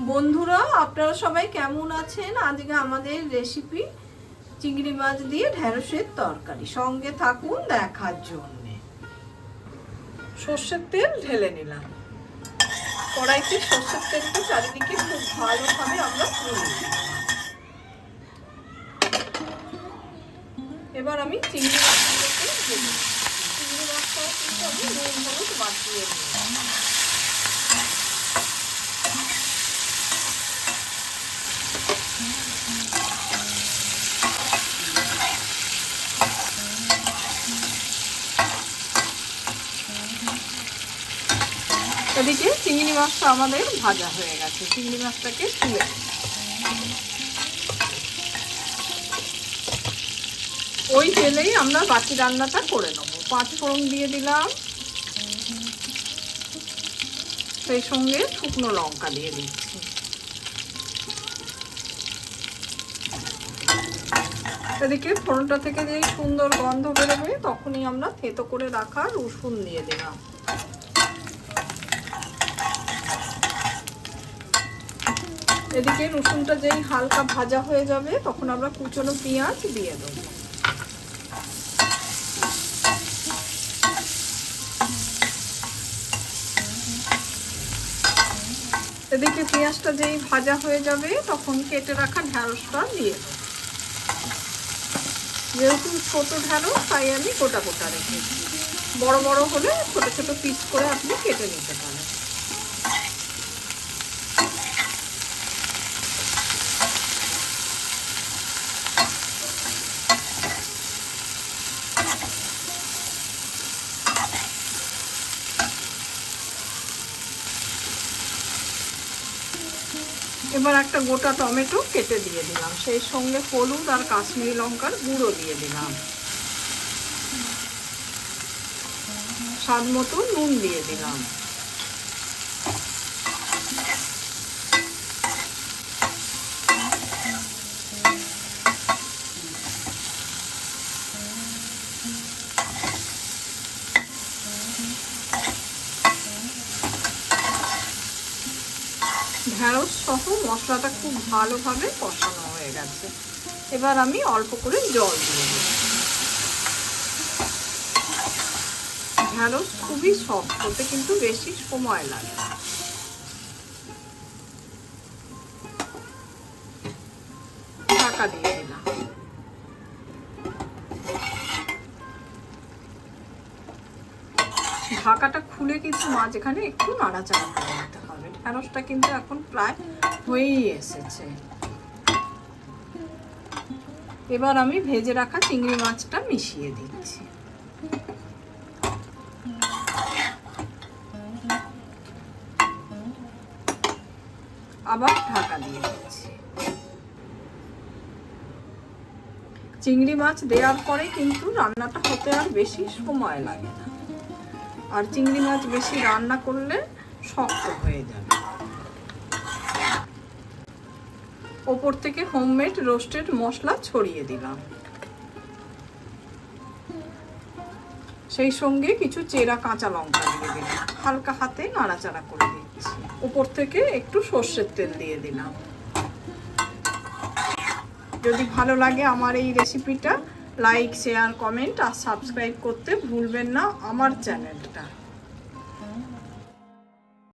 বন্ধুরা, আপনারা সবাই কেমন আছেন? আজকে আমাদের রেসিপি চিংড়ি মাছ দিয়ে ঢেঁড়সের তরকারি। সঙ্গে থাকুন দেখার জন্য। সর্ষের তেল ঢেলে নিলাম। কড়াইতে সর্ষের তেলটা চারিদিকে খুব ভালোভাবে আমরা তুলে নিলাম। এবার আমি চিংড়ি মাছগুলোকে ঢেলে নিলাম। চিংড়ি মাছটাও কিন্তু আমি নুন হলুদ মাখিয়ে নিলাম। এদিকে চিংড়ি মাছটা আমাদের ভাজা হয়ে গেছে। চিংড়ি মাছটাকে তুলে ওই তেলেই আমরা বাকি রান্নাটা করে নেব। 5 ফোড়ন দিয়ে দিলাম, সেই সঙ্গে শুকনো লঙ্কা দিয়ে দিচ্ছি। এদিকে ফোড়নটা থেকে যেই সুন্দর গন্ধ বেরোবে তখনই আমরা থেতো করে রাখা রসুন দিয়ে দিলাম। এদিকে রসুনটা যেই হালকা ভাজা হয়ে যাবে তখন আমরা কুচনো পেঁয়াজ দিয়ে দেবো। এদিকে পেঁয়াজটা যেই ভাজা হয়ে যাবে তখন কেটে রাখা ঢেঁড়সটা দিয়ে দেবো। যেহেতু ছোট ঢেঁড়স তাই আমি গোটা গোটা রেখেছি। বড় বড় হলে ছোট ছোট পিস করে আপনি কেটে নিতে পারেন। এবার একটা গোটা টমেটো কেটে দিয়ে দিলাম, সেই সঙ্গে হলুদ আর কাশ্মীরি লঙ্কার গুঁড়ো দিয়ে দিলাম। স্বাদ মতো নুন দিয়ে দিলাম। ঢেঁড়স সহ মশলাটা খুব ভালোভাবে কষানো হয়ে গেছে। এবার আমি অল্প করে জল দিয়ে দেব। ঢেঁড়স খুবই সফট, হতে কিন্তু বেশি সময় লাগে। ঢাকা দিয়ে দিলাম। ঢাকাটা খুলে কিন্তু মাঝখানে একটু নাড়াচাড়া করে নিতে হবে। ঢেঁড়সটা কিন্তু এখন প্রায় হয়েই এসেছে। এবার আমি ভেজে রাখা চিংড়ি মাছটা মিশিয়ে দিচ্ছি। আবার ঢাকা দিয়ে দিচ্ছি। চিংড়ি মাছ দেওয়ার পরে কিন্তু রান্নাটা হতে আর বেশি সময় লাগে না। আর চিংড়ি মাছ বেশি রান্না করলে শক্ত হয়ে যাবে। ওপর থেকে হোমমেড রোস্টেড মশলা ছড়িয়ে দিলাম, সেই সঙ্গে কিছু চেরা কাঁচা লঙ্কা দিয়ে দিলাম। হালকা হাতে নাড়াচাড়া করে দিচ্ছি। ওপর থেকে একটু সর্ষের তেল দিয়ে দিলাম। যদি ভালো লাগে আমার এই রেসিপিটা, লাইক, শেয়ার, কমেন্ট আর সাবস্ক্রাইব করতে ভুলবেন না আমার চ্যানেলটা।